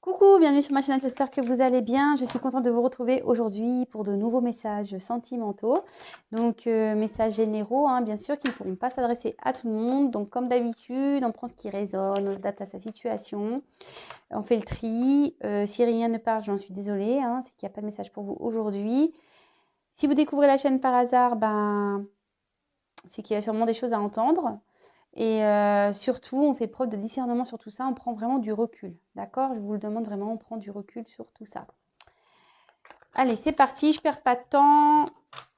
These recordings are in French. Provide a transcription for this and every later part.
Coucou, bienvenue sur ma chaîne, j'espère que vous allez bien. Je suis contente de vous retrouver aujourd'hui pour de nouveaux messages sentimentaux. Donc, messages généraux, hein, bien sûr, qui ne pourront pas s'adresser à tout le monde. Donc, comme d'habitude, on prend ce qui résonne, on s'adapte à sa situation. On fait le tri. Si rien ne part, j'en suis désolée, hein, c'est qu'il n'y a pas de message pour vous aujourd'hui. Si vous découvrez la chaîne par hasard, c'est qu'il y a sûrement des choses à entendre. Et surtout, on fait preuve de discernement sur tout ça, on prend vraiment du recul, d'accord? Je vous le demande vraiment, on prend du recul sur tout ça. Allez, c'est parti, je perds pas de temps,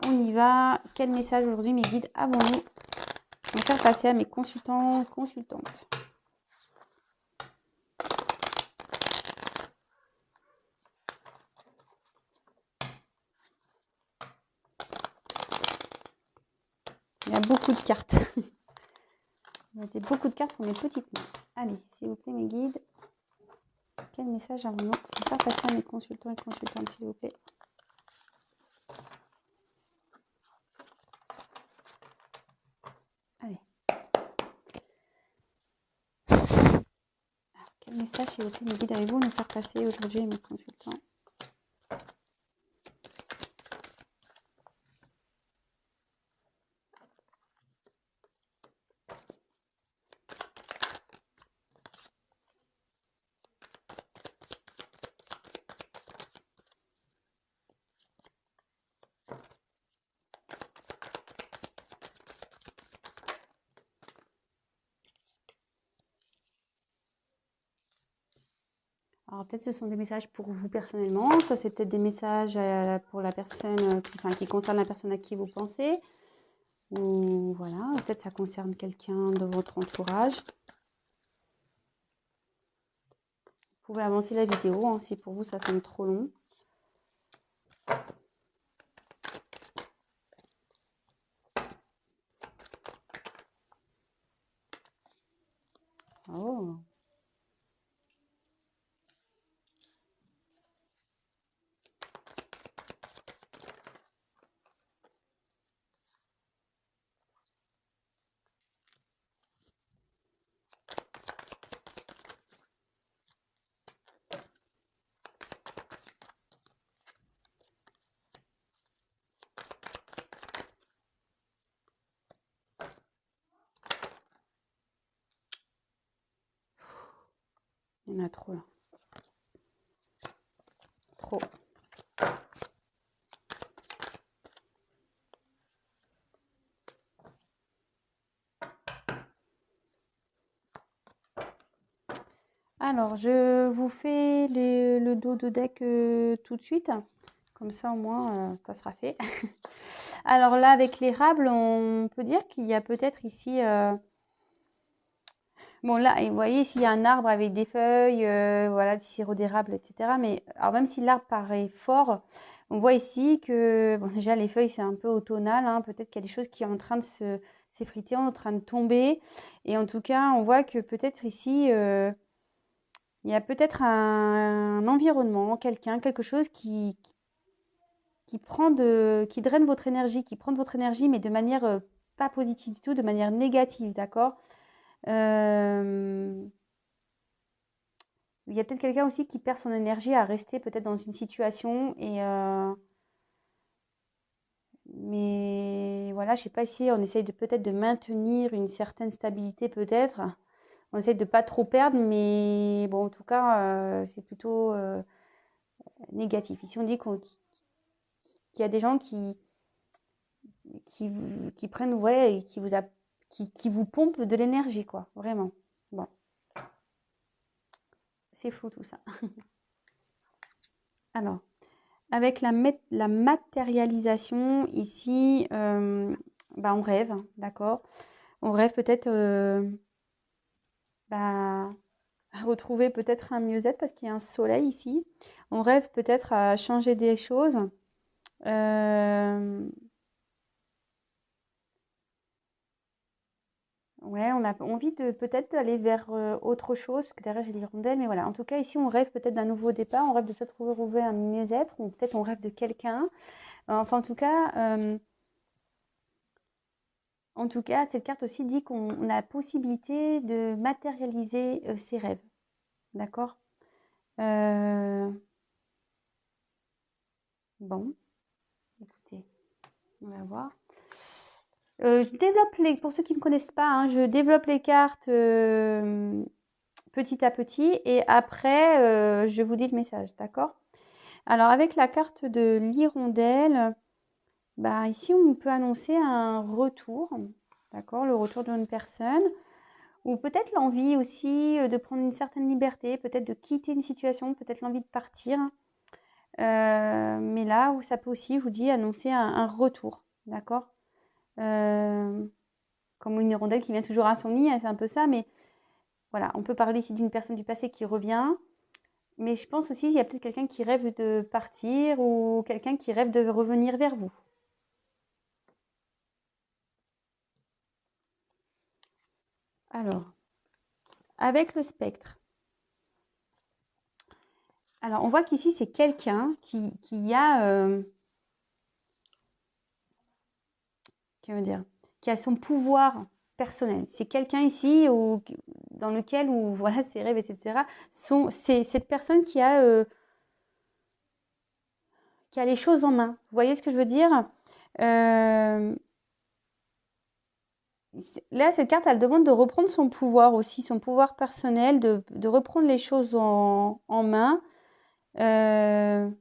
on y va. Quel message aujourd'hui, mes guides, avons-nous à faire passer à mes consultants, consultantes? Il y a beaucoup de cartes. Il y a beaucoup de cartes pour mes petites mains. Allez, s'il vous plaît, mes guides, quel message avons-nous à faire passer à mes consultants et consultantes, s'il vous plaît? Allez. Alors, quel message, s'il vous plaît, mes guides, avez-vous à nous faire passer aujourd'hui à mes consultants? Alors peut-être ce sont des messages pour vous personnellement, soit c'est peut-être des messages pour la personne qui concerne la personne à qui vous pensez, ou voilà, peut-être ça concerne quelqu'un de votre entourage. Vous pouvez avancer la vidéo hein, si pour vous ça semble trop long. Oh. Il y en a trop là. Trop. Alors, je vous fais le dos de deck tout de suite. Comme ça, au moins, ça sera fait. Alors là, avec l'érable, on peut dire qu'il y a peut-être ici... Bon là, vous voyez, s'il y a un arbre avec des feuilles, voilà, du sirop d'érable, etc. Mais alors même si l'arbre paraît fort, on voit ici que bon, déjà les feuilles c'est un peu automnal, hein, peut-être qu'il y a des choses qui sont en train de s'effriter, en train de tomber. Et en tout cas, on voit que peut-être ici, il y a peut-être un environnement, quelqu'un, quelque chose qui draine votre énergie, qui prend de votre énergie, mais de manière pas positive du tout, de manière négative, d'accord? Euh, Il y a peut-être quelqu'un aussi qui perd son énergie à rester peut-être dans une situation mais voilà, je sais pas si on essaye de peut-être de maintenir une certaine stabilité peut-être. On essaye de pas trop perdre, mais bon, en tout cas, c'est plutôt négatif. Ici, on dit qu'il y a des gens qui prennent, ouais, et qui vous pompent de l'énergie, quoi, vraiment. Bon, c'est fou tout ça. Alors. Avec la matérialisation, ici, on rêve, hein, d'accord? On rêve peut-être bah, à retrouver peut-être un mieux-être parce qu'il y a un soleil ici. On rêve peut-être à changer des choses. Euh, ouais, on a envie de peut-être aller vers autre chose, parce que derrière j'ai l'hirondelle, mais voilà. En tout cas, ici, on rêve peut-être d'un nouveau départ, on rêve de peut-être retrouver un mieux-être, ou peut-être on rêve de quelqu'un. Enfin, en tout cas, cette carte aussi dit qu'on a la possibilité de matérialiser ses rêves. D'accord? Euh, Bon, écoutez, on va voir. Je développe pour ceux qui ne me connaissent pas, hein, je développe les cartes petit à petit et après, je vous dis le message, d'accord? Alors, avec la carte de l'hirondelle, bah, ici, on peut annoncer un retour, d'accord? Le retour d'une personne ou peut-être l'envie aussi de prendre une certaine liberté, peut-être de quitter une situation, peut-être l'envie de partir. Mais là où ça peut aussi, je vous dis, annoncer un retour, d'accord? Comme une hirondelle qui vient toujours à son nid, hein, c'est un peu ça, mais voilà, on peut parler ici d'une personne du passé qui revient, mais je pense aussi qu'il y a peut-être quelqu'un qui rêve de partir ou quelqu'un qui rêve de revenir vers vous. Alors, avec le spectre. Alors, on voit qu'ici, c'est quelqu'un qui a, qui a son pouvoir personnel. C'est quelqu'un ici dans lequel, voilà, ses rêves, etc., c'est cette personne qui a les choses en main. Vous voyez ce que je veux dire? Là, cette carte, elle demande de reprendre son pouvoir aussi, son pouvoir personnel, de reprendre les choses en main, que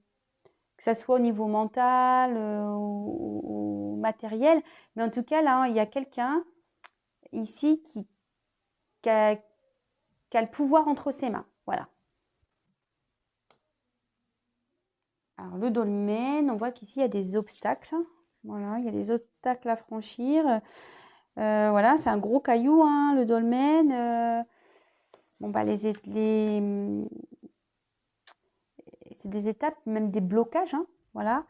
ça soit au niveau mental ou matériel. Mais en tout cas, là, il y a quelqu'un ici qui a, qui a le pouvoir entre ses mains. Voilà. Alors, le dolmen, on voit qu'ici, il y a des obstacles. Voilà, il y a des obstacles à franchir. Voilà, c'est un gros caillou, hein, le dolmen. Bon, bah, c'est des étapes, même des blocages, hein, voilà.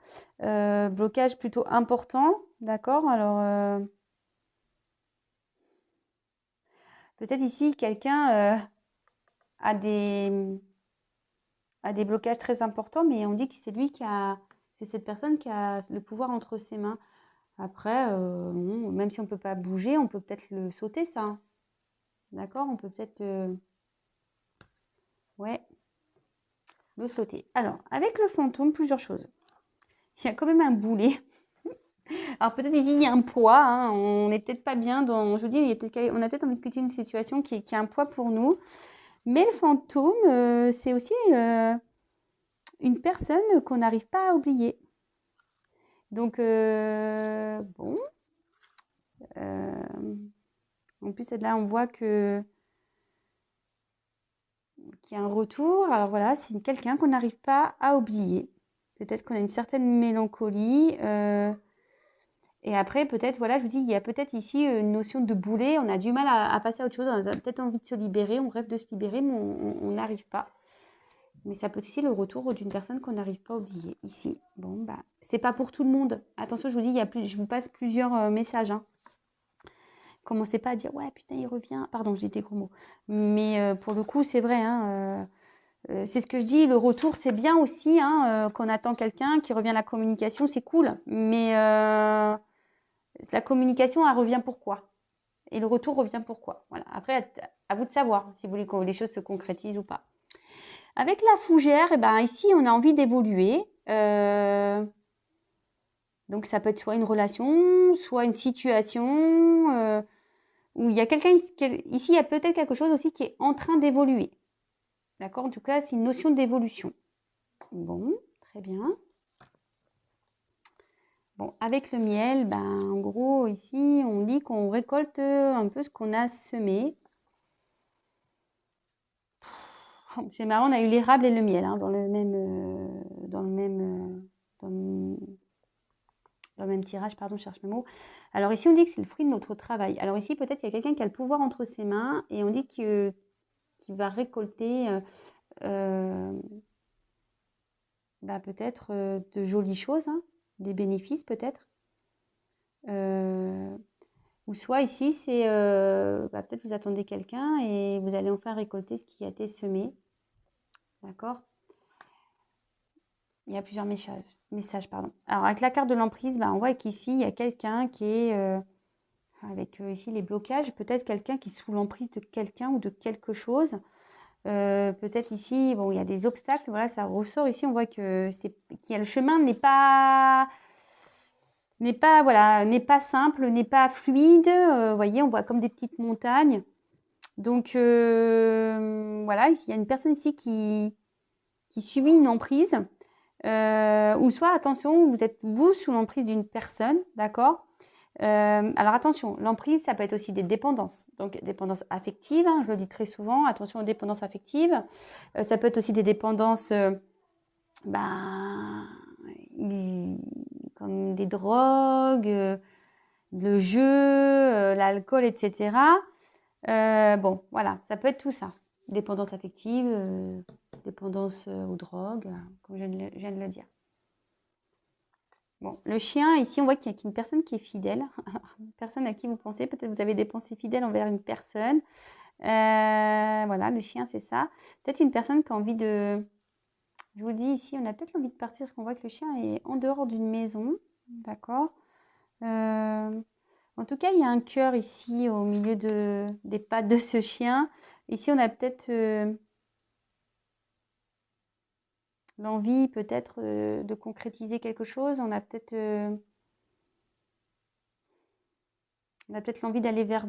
Blocage plutôt important, d'accord? Alors, peut-être ici, quelqu'un a a des blocages très importants, mais on dit que c'est cette personne qui a le pouvoir entre ses mains. Après, même si on ne peut pas bouger, on peut peut-être le sauter, ça, hein. D'accord? On peut peut-être, ouais, le sauter. Alors, avec le fantôme, plusieurs choses. Il y a quand même un boulet. Alors peut-être ici, il y a un poids, hein, on n'est peut-être pas bien dans, je vous dis, on a peut-être envie de quitter une situation qui a un poids pour nous. Mais le fantôme, c'est aussi une personne qu'on n'arrive pas à oublier. Donc, bon. En plus, là, on voit qu'il y a un retour. Alors voilà, c'est quelqu'un qu'on n'arrive pas à oublier. Peut-être qu'on a une certaine mélancolie. Et après, peut-être, voilà, je vous dis, il y a peut-être ici une notion de boulet. On a du mal à passer à autre chose. On a peut-être envie de se libérer. On rêve de se libérer, mais on n'arrive pas. Mais ça peut être aussi le retour d'une personne qu'on n'arrive pas à oublier. Ici, bon, bah, c'est pas pour tout le monde. Attention, je vous dis, je vous passe plusieurs messages, hein. Commencez pas à dire, ouais, putain, il revient. Pardon, je dis des gros mots. Mais pour le coup, c'est vrai, hein. C'est ce que je dis, le retour, c'est bien aussi, hein, qu'on attend quelqu'un qui revient à la communication, c'est cool. Mais la communication, elle revient pourquoi? Et le retour revient pourquoi? Voilà. Après, à vous de savoir si vous voulez que les choses se concrétisent ou pas. Avec la fougère, eh ben, ici, on a envie d'évoluer. Donc, ça peut être soit une relation, soit une situation où il y a quelqu'un ici, il y a peut-être quelque chose aussi qui est en train d'évoluer. D'accord? En tout cas, c'est une notion d'évolution. Bon, très bien. Bon, avec le miel, ben, en gros, ici, on dit qu'on récolte un peu ce qu'on a semé. C'est marrant, on a eu l'érable et le miel, hein, dans le même tirage, pardon, je cherche mes mots. Alors ici, on dit que c'est le fruit de notre travail. Alors ici, peut-être qu'il y a quelqu'un qui a le pouvoir entre ses mains et on dit qu'il va récolter bah, peut-être de jolies choses, hein, des bénéfices peut-être. Ou soit ici, c'est bah, peut-être vous attendez quelqu'un et vous allez enfin récolter ce qui a été semé. D'accord? Il y a plusieurs messages, pardon. Alors, avec la carte de l'emprise, bah, on voit qu'ici, il y a quelqu'un qui est, avec ici les blocages, peut-être quelqu'un qui est sous l'emprise de quelqu'un ou de quelque chose. Peut-être ici, bon, il y a des obstacles, voilà, ça ressort ici, on voit que le chemin voilà, n'est pas simple, n'est pas fluide. Vous voyez, on voit comme des petites montagnes. Donc, voilà, il y a une personne ici qui subit une emprise. Ou soit, attention, vous êtes vous sous l'emprise d'une personne, d'accord? Alors attention, l'emprise, ça peut être aussi des dépendances. Donc, dépendance affective, hein, je le dis très souvent, attention aux dépendances affectives. Ça peut être aussi des dépendances, comme des drogues, le jeu, l'alcool, etc. Bon, voilà, ça peut être tout ça. Dépendance affective, dépendance aux drogues, comme je viens de le dire. Bon, le chien, ici, on voit qu'il y a une personne qui est fidèle. Une personne à qui vous pensez. Peut-être vous avez des pensées fidèles envers une personne. Voilà, le chien, c'est ça. Peut-être une personne qui a envie de... Je vous dis ici, on a peut-être envie de partir parce qu'on voit que le chien est en dehors d'une maison. D'accord. En tout cas, il y a un cœur ici au milieu des pattes de ce chien. Ici, on a peut-être l'envie peut-être de concrétiser quelque chose. On a peut-être l'envie d'aller vers...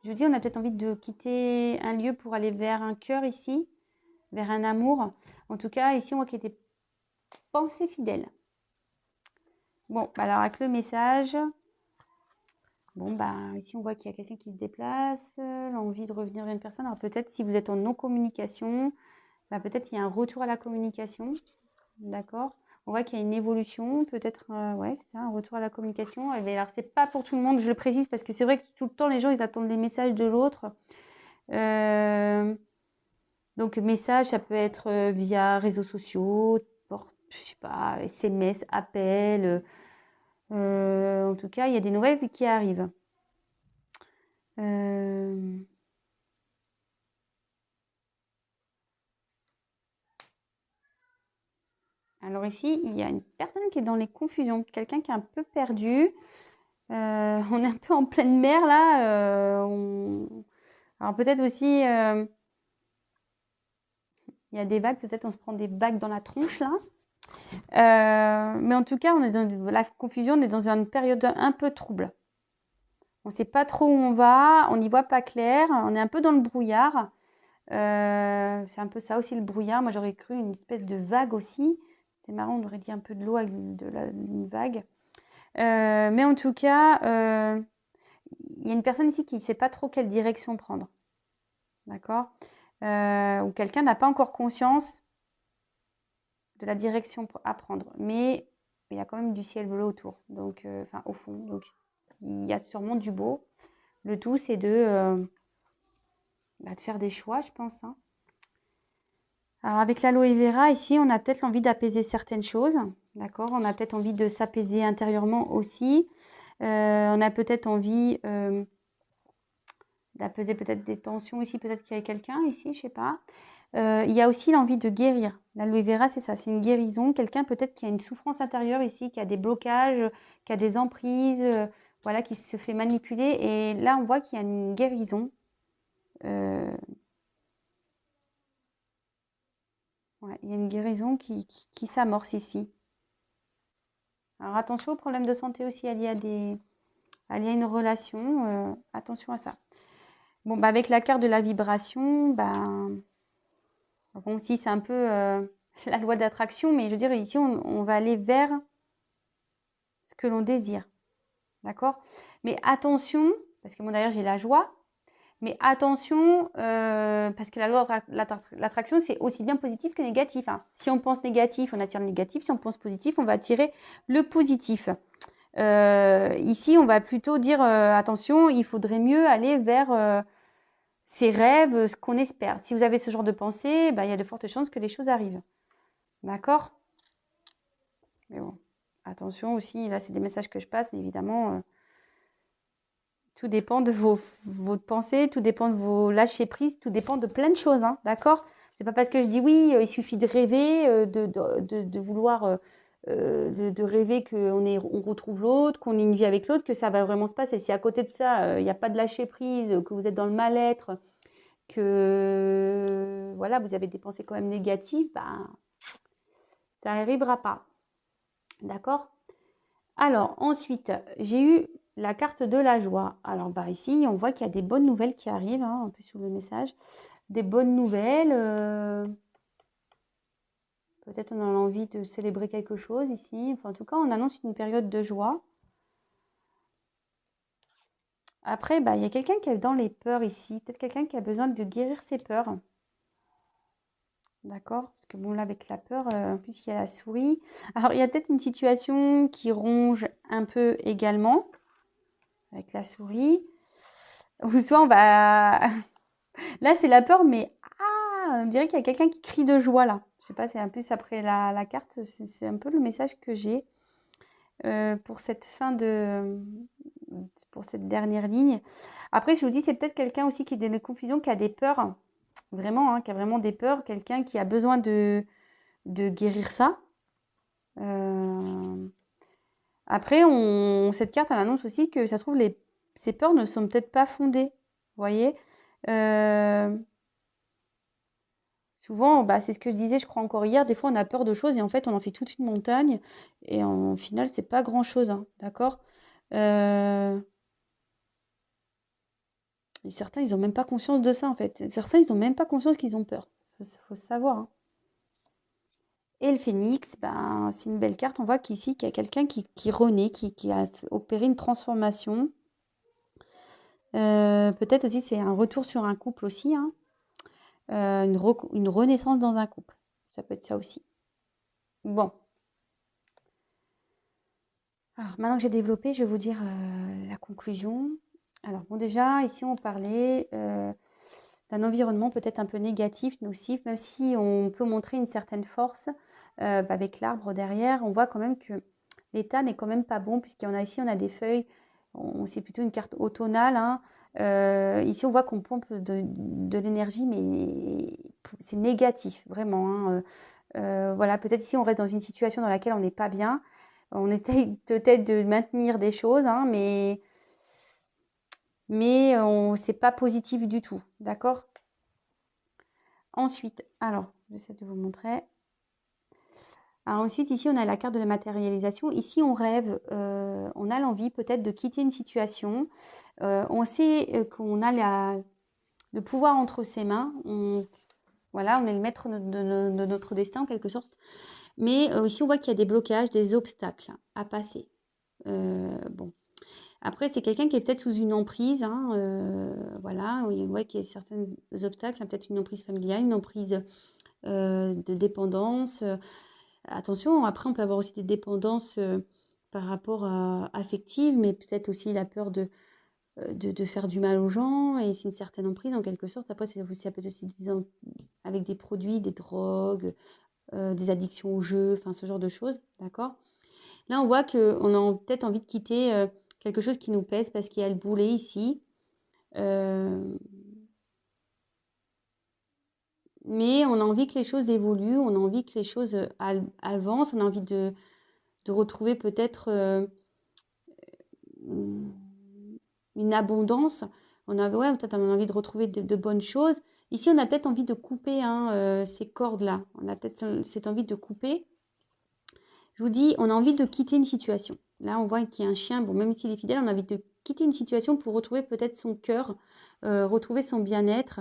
Je vous dis, on a peut-être envie de quitter un lieu pour aller vers un cœur ici, vers un amour. En tout cas, ici, on voit qu'il y a des pensées fidèles. Bon, alors avec le message... Bon, ici, on voit qu'il y a quelqu'un qui se déplace, l'envie de revenir vers une personne. Alors peut-être, si vous êtes en non-communication, peut-être il y a un retour à la communication. D'accord? On voit qu'il y a une évolution, peut-être, ouais, c'est ça, un retour à la communication. Alors, c'est pas pour tout le monde, je le précise, parce que c'est vrai que tout le temps, les gens, ils attendent des messages de l'autre. Donc, message, ça peut être via réseaux sociaux, je sais pas, SMS, appel. En tout cas, il y a des nouvelles qui arrivent. Alors ici, il y a une personne qui est dans les confusions, quelqu'un qui est un peu perdu. On est un peu en pleine mer là. Alors peut-être aussi, il y a des vagues, peut-être on se prend des vagues dans la tronche là. Mais en tout cas, on est dans la confusion, on est dans une période un peu trouble. On ne sait pas trop où on va, on n'y voit pas clair, on est un peu dans le brouillard. C'est un peu ça aussi le brouillard. Moi j'aurais cru une espèce de vague aussi. C'est marrant, on aurait dit un peu de l'eau avec une vague. Mais en tout cas, il y a une personne ici qui ne sait pas trop quelle direction prendre. D'accord? Ou quelqu'un n'a pas encore conscience de la direction à prendre. Mais il y a quand même du ciel bleu autour. Donc, enfin, au fond. Donc, il y a sûrement du beau. Le tout, c'est de faire des choix, je pense. Hein. Alors, avec l'aloe vera, ici, on a peut-être l'envie d'apaiser certaines choses. D'accord? On a peut-être envie de s'apaiser intérieurement aussi. On a peut-être envie d'apaiser peut-être des tensions ici. Peut-être qu'il y a quelqu'un ici, je ne sais pas. Il y a aussi l'envie de guérir. L'aloe vera, c'est ça, c'est une guérison. Quelqu'un peut-être qui a une souffrance intérieure ici, qui a des blocages, qui a des emprises, voilà, qui se fait manipuler. Et là, on voit qu'il y a une guérison. Ouais, il y a une guérison qui s'amorce ici. Alors attention aux problèmes de santé aussi liés à une relation. Attention à ça. Bon, avec la carte de la vibration, bon, si c'est un peu la loi d'attraction, mais je veux dire, ici, on va aller vers ce que l'on désire. D'accord? Mais attention, parce que moi d'ailleurs, j'ai la joie, mais attention, parce que la loi de l'attraction, c'est aussi bien positif que négatif. Hein. Si on pense négatif, on attire le négatif. Si on pense positif, on va attirer le positif. Ici, on va plutôt dire, attention, il faudrait mieux aller vers ses rêves, ce qu'on espère. Si vous avez ce genre de pensée, il y a de fortes chances que les choses arrivent. D'accord? Mais bon, attention aussi, là, c'est des messages que je passe, mais évidemment... tout dépend de vos pensées, tout dépend de vos lâcher-prise, tout dépend de plein de choses, hein, d'accord? C'est pas parce que je dis oui, il suffit de rêver, de vouloir, de rêver qu'on retrouve l'autre, qu'on ait une vie avec l'autre, que ça va vraiment se passer. Si à côté de ça, il n'y a pas de lâcher-prise, que vous êtes dans le mal-être, que voilà, vous avez des pensées quand même négatives, ben, ça n'arrivera pas. D'accord? Alors, ensuite, j'ai eu la carte de la joie. Alors, bah, ici, on voit qu'il y a des bonnes nouvelles qui arrivent, hein, un peu sur le message. Des bonnes nouvelles. Peut-être on a envie de célébrer quelque chose ici. Enfin, en tout cas, on annonce une période de joie. Après, bah, il y a quelqu'un qui est dans les peurs ici. Peut-être quelqu'un qui a besoin de guérir ses peurs. D'accord? Parce que bon, là, avec la peur, en plus, il y a la souris. Alors, il y a peut-être une situation qui ronge un peu également, avec la souris. Ou soit on va... Là, c'est la peur, mais on dirait qu'il y a quelqu'un qui crie de joie, là. Je sais pas, c'est un peu après la carte, c'est un peu le message que j'ai pour cette fin de... pour cette dernière ligne. Après, je vous dis, c'est peut-être quelqu'un aussi qui est dans des confusions, qui a des peurs, vraiment, hein, qui a vraiment des peurs, quelqu'un qui a besoin de guérir ça. Après, cette carte, elle annonce aussi que ça se trouve, ces peurs ne sont peut-être pas fondées. Vous voyez souvent, bah, c'est ce que je disais, je crois encore hier, des fois on a peur de choses et en fait on en fait toute une montagne et en final, c'est pas grand-chose, hein, d'accord et certains, ils n'ont même pas conscience de ça en fait. Certains, ils n'ont même pas conscience qu'ils ont peur. Faut savoir, hein. Et le phénix, ben, c'est une belle carte. On voit qu'ici, qu'il y a quelqu'un qui renaît, qui a opéré une transformation. Peut-être aussi, c'est un retour sur un couple aussi, hein. Une renaissance dans un couple. Ça peut être ça aussi. Bon. Alors, maintenant que j'ai développé, je vais vous dire la conclusion. Alors, bon, déjà, ici, on parlait d'un environnement peut-être un peu négatif, nocif, même si on peut montrer une certaine force avec l'arbre derrière, on voit quand même que l'état n'est quand même pas bon, puisqu'on a ici, on a des feuilles, c'est plutôt une carte automnale, hein. Ici, on voit qu'on pompe de l'énergie, mais c'est négatif, vraiment, hein. Voilà, peut-être ici, on reste dans une situation dans laquelle on n'est pas bien. On essaye peut-être de maintenir des choses, hein, mais c'est pas positif du tout, d'accord? Ensuite, alors, j'essaie de vous montrer. Alors ensuite, ici, on a la carte de la matérialisation. Ici, on rêve, on a l'envie peut-être de quitter une situation. On sait qu'on a le pouvoir entre ses mains. Voilà, on est le maître de notre destin en quelque sorte. Mais ici, on voit qu'il y a des blocages, des obstacles à passer. Bon. Après, c'est quelqu'un qui est peut-être sous une emprise, hein, voilà, on voit qu'il y a certains obstacles, hein, peut-être une emprise familiale, une emprise de dépendance. Attention, après, on peut avoir aussi des dépendances par rapport à affectives, mais peut-être aussi la peur de faire du mal aux gens, et c'est une certaine emprise en quelque sorte. Après, ça peut être aussi avec des produits, des drogues, des addictions aux jeux, enfin ce genre de choses, d'accord? Là, on voit qu'on a peut-être envie de quitter quelque chose qui nous pèse parce qu'il y a le boulet ici. Mais on a envie que les choses évoluent, on a envie que les choses avancent, on a envie de retrouver peut-être une abondance. Peut-être on a envie de retrouver de bonnes choses. Ici, on a peut-être envie de couper, hein, ces cordes-là. On a peut-être cette envie de couper. Je vous dis, on a envie de quitter une situation. Là, on voit qu'il y a un chien. Bon, même s'il est fidèle, on a envie de quitter une situation pour retrouver peut-être son cœur, retrouver son bien-être.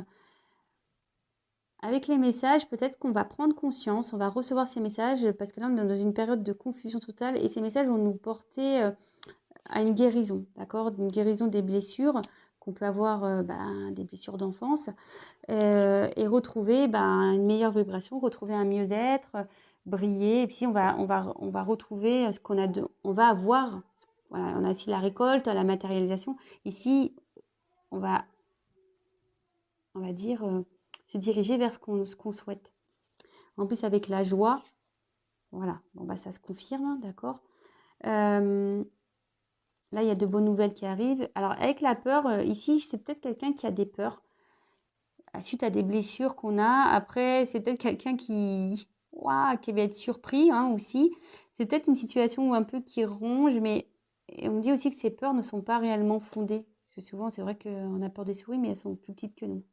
Avec les messages, peut-être qu'on va prendre conscience, on va recevoir ces messages, parce que là, on est dans une période de confusion totale, et ces messages vont nous porter à une guérison, d'accord? Une guérison des blessures, qu'on peut avoir des blessures d'enfance, et retrouver une meilleure vibration, retrouver un mieux-être, briller, et puis on va retrouver ce qu'on a on va avoir, voilà, on a ici la récolte, la matérialisation. Ici, on va dire, se diriger vers ce qu'on souhaite. En plus, avec la joie, voilà, bon, ça se confirme, hein, d'accord. Là, il y a de bonnes nouvelles qui arrivent. Alors, avec la peur, ici, c'est peut-être quelqu'un qui a des peurs suite à des blessures qu'on a. Après, c'est peut-être quelqu'un qui va être surpris, hein, aussi. C'est peut-être une situation un peu qui ronge, mais on me dit aussi que ces peurs ne sont pas réellement fondées. Parce que souvent, c'est vrai qu'on a peur des souris, mais elles sont plus petites que nous.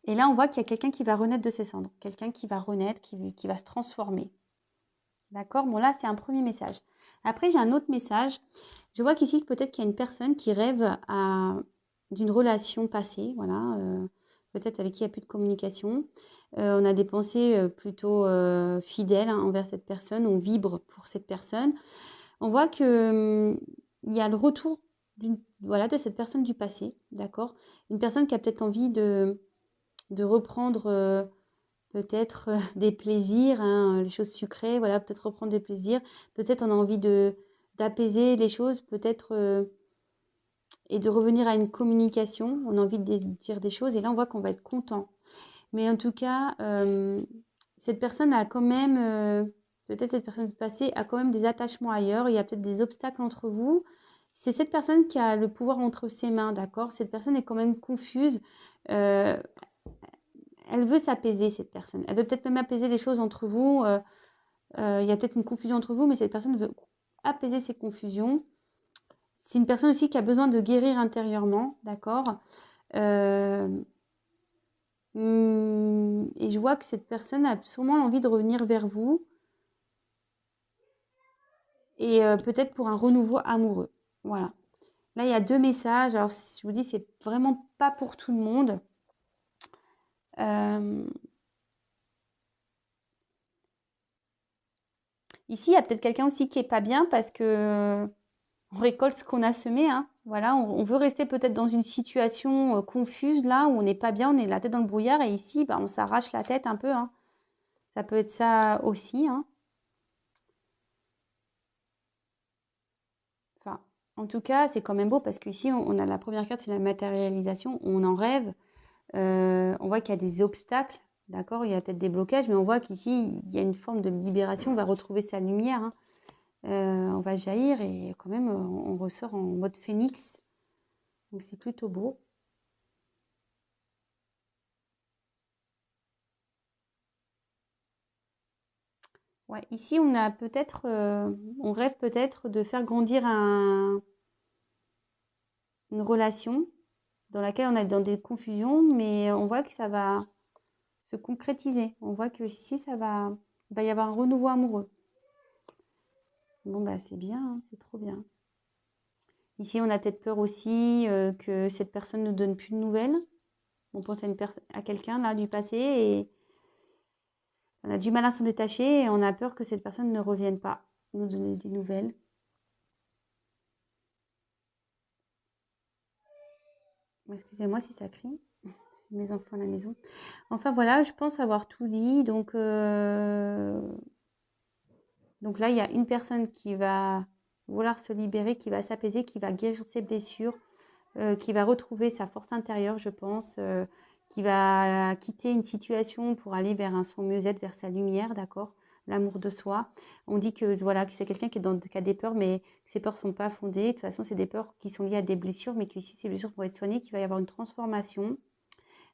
Et là, on voit qu'il y a quelqu'un qui va renaître de ses cendres, quelqu'un qui va renaître, qui va se transformer. D'accord? Bon, là, c'est un premier message. Après, j'ai un autre message. Je vois qu'ici, peut-être qu'il y a une personne qui rêve d'une relation passée, voilà, peut-être avec qui il n'y a plus de communication. On a des pensées plutôt fidèles envers cette personne, on vibre pour cette personne. On voit que il y a le retour voilà, de cette personne du passé, d'accord? Une personne qui a peut-être envie de reprendre peut-être des plaisirs, hein, les choses sucrées, voilà, peut-être reprendre des plaisirs. Peut-être on a envie d'apaiser les choses, peut-être et de revenir à une communication. On a envie de dire des choses et là on voit qu'on va être content. Mais en tout cas, cette personne a quand même, peut-être cette personne du passé a quand même des attachements ailleurs. Il y a peut-être des obstacles entre vous. C'est cette personne qui a le pouvoir entre ses mains, d'accord? Cette personne est quand même confuse. Euh, Elle veut s'apaiser, cette personne. Elle veut peut-être même apaiser les choses entre vous. Il y a peut-être une confusion entre vous, mais cette personne veut apaiser ces confusions. C'est une personne aussi qui a besoin de guérir intérieurement, d'accord? Et je vois que cette personne a sûrement envie de revenir vers vous. Et peut-être pour un renouveau amoureux. Voilà. Là, il y a 2 messages. Alors, je vous dis, c'est vraiment pas pour tout le monde. Ici, il y a peut-être quelqu'un aussi qui est pas bien parce que on récolte ce qu'on a semé, hein. Voilà, on veut rester peut-être dans une situation confuse là où on n'est pas bien, on est la tête dans le brouillard et ici, bah, on s'arrache la tête un peu, hein. Ça peut être ça aussi, hein. Enfin, en tout cas, c'est quand même beau parce qu'ici, on a la première carte, c'est la matérialisation. On en rêve. On voit qu'il y a des obstacles, d'accord? Il y a peut-être des blocages, mais on voit qu'ici, il y a une forme de libération. On va retrouver sa lumière, hein. On va jaillir et quand même, on ressort en mode phénix. Donc, c'est plutôt beau. Ouais, ici, on a peut-être, on rêve peut-être de faire grandir une relation dans laquelle on est dans des confusions, mais on voit que ça va se concrétiser. On voit que ici, il va y avoir un renouveau amoureux. Bon, bah, c'est bien, hein, c'est trop bien. Ici, on a peut-être peur aussi que cette personne ne nous donne plus de nouvelles. On pense à quelqu'un là du passé et on a du mal à s'en détacher et on a peur que cette personne ne revienne pas nous donner des nouvelles. Excusez-moi si ça crie. Mes enfants à la maison. Enfin voilà, je pense avoir tout dit. Donc là, il y a une personne qui va vouloir se libérer, qui va s'apaiser, qui va guérir ses blessures, qui va retrouver sa force intérieure, je pense, qui va quitter une situation pour aller vers son mieux-être, vers sa lumière, d'accord? L'amour de soi. On dit que voilà, que c'est quelqu'un qui a des peurs, mais que ces peurs ne sont pas fondées. De toute façon, c'est des peurs qui sont liées à des blessures, mais que ici, ces blessures vont être soignées, qu'il va y avoir une transformation.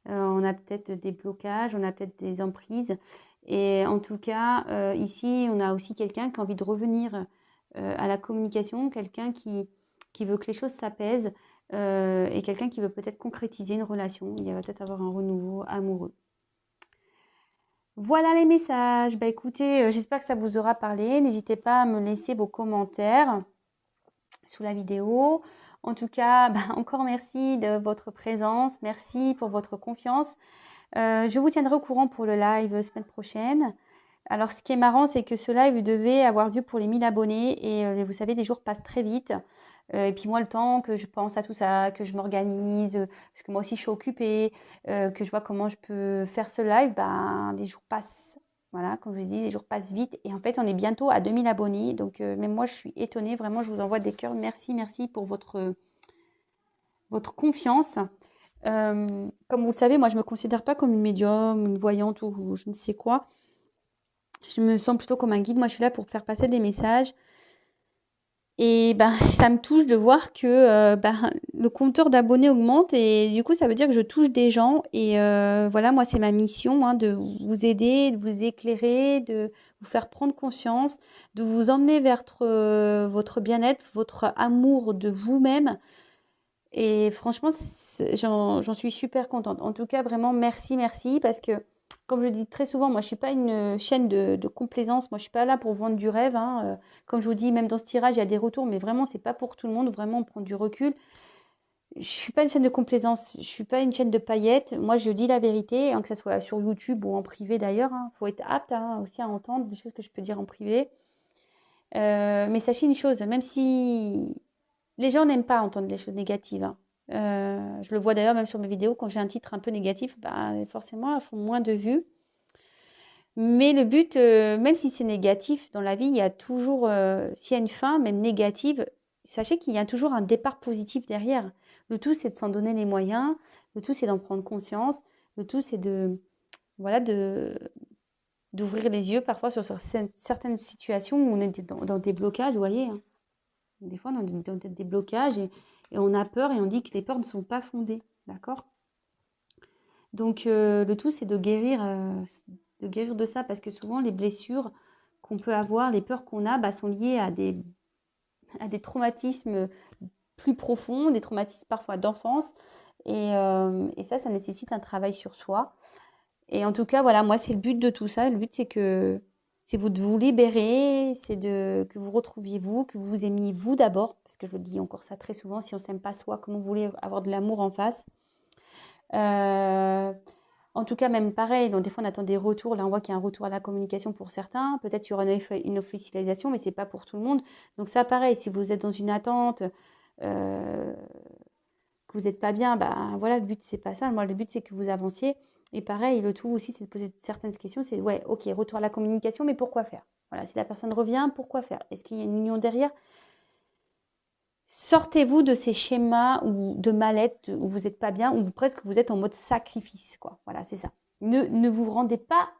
On a peut-être des blocages, on a peut-être des emprises. Et en tout cas, ici, on a aussi quelqu'un qui a envie de revenir à la communication, quelqu'un qui veut que les choses s'apaisent et quelqu'un qui veut peut-être concrétiser une relation. Il va peut-être avoir un renouveau amoureux. Voilà les messages. Bah écoutez, j'espère que ça vous aura parlé. N'hésitez pas à me laisser vos commentaires sous la vidéo. En tout cas, bah, encore merci de votre présence. Merci pour votre confiance. Je vous tiendrai au courant pour le live semaine prochaine. Alors, ce qui est marrant, c'est que ce live devait avoir lieu pour les 1000 abonnés et vous savez, les jours passent très vite. Et puis moi, le temps que je pense à tout ça, que je m'organise, parce que moi aussi, je suis occupée, que je vois comment je peux faire ce live, ben, les jours passent. Voilà, comme je vous dis, les jours passent vite. Et en fait, on est bientôt à 2000 abonnés. Donc, même moi, je suis étonnée. Vraiment, je vous envoie des cœurs. Merci, merci pour votre confiance. Comme vous le savez, moi, je ne me considère pas comme une médium, une voyante ou je ne sais quoi. Je me sens plutôt comme un guide. Moi, je suis là pour faire passer des messages. Et ben, ça me touche de voir que le compteur d'abonnés augmente et du coup, ça veut dire que je touche des gens. Et voilà, moi, c'est ma mission, hein, de vous aider, de vous éclairer, de vous faire prendre conscience, de vous emmener vers votre bien-être, votre amour de vous-même. Et franchement, j'en suis super contente. En tout cas, vraiment, merci, merci, parce que, comme je dis très souvent, moi, je suis pas une chaîne de complaisance. Moi, je suis pas là pour vendre du rêve, hein. Comme je vous dis, même dans ce tirage, il y a des retours, mais vraiment, c'est pas pour tout le monde. Vraiment, on prend du recul. Je suis pas une chaîne de complaisance. Je suis pas une chaîne de paillettes. Moi, je dis la vérité, hein, que ça soit sur YouTube ou en privé d'ailleurs, hein. Faut être apte, hein, aussi à entendre des choses que je peux dire en privé. Mais sachez une chose, même si les gens n'aiment pas entendre les choses négatives, hein. Je le vois d'ailleurs même sur mes vidéos, quand j'ai un titre un peu négatif, bah, forcément, elles font moins de vues. Mais le but, même si c'est négatif dans la vie, il y a toujours, s'il y a une fin, même négative, sachez qu'il y a toujours un départ positif derrière. Le tout, c'est de s'en donner les moyens. Le tout, c'est d'en prendre conscience. Le tout, c'est de, voilà, d'ouvrir les yeux parfois sur certaines situations où on est dans des blocages, vous voyez, hein. Des fois, on a des blocages et on a peur et on dit que les peurs ne sont pas fondées, d'accord? Donc, le tout, c'est de guérir de ça, parce que souvent, les blessures qu'on peut avoir, les peurs qu'on a, bah, sont liées à des traumatismes plus profonds, des traumatismes parfois d'enfance. Et ça nécessite un travail sur soi. Et en tout cas, voilà, moi, c'est le but de tout ça. Le but, c'est vous de vous libérer, que vous retrouviez vous, que vous vous aimiez vous d'abord, parce que je le dis encore ça très souvent, si on s'aime pas soi, comment vous voulez avoir de l'amour en face? Euh, En tout cas, même pareil, donc des fois on attend des retours. Là, on voit qu'il y a un retour à la communication pour certains. Peut-être qu'il y aura une officialisation, mais c'est pas pour tout le monde. Donc ça, pareil, si vous êtes dans une attente, euh, que vous n'êtes pas bien, bah voilà, le but c'est pas ça. Moi, le but c'est que vous avanciez. Et pareil, le tout aussi, c'est de poser certaines questions. C'est ouais, ok, retour à la communication, mais pourquoi faire? Voilà, si la personne revient, pourquoi faire? Est-ce qu'il y a une union derrière? Sortez-vous de ces schémas ou de mal-être où vous n'êtes pas bien, ou presque vous êtes en mode sacrifice, quoi. Voilà, c'est ça. Ne vous rendez pas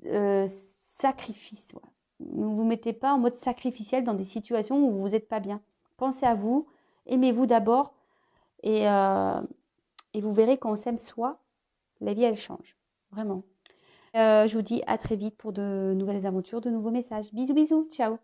euh, sacrifice. Voilà. Ne vous mettez pas en mode sacrificiel dans des situations où vous n'êtes pas bien. Pensez à vous, aimez-vous d'abord, et, euh, et vous verrez quand on s'aime soi, la vie elle change. Vraiment. Je vous dis à très vite pour de nouvelles aventures, de nouveaux messages. Bisous, bisous, ciao.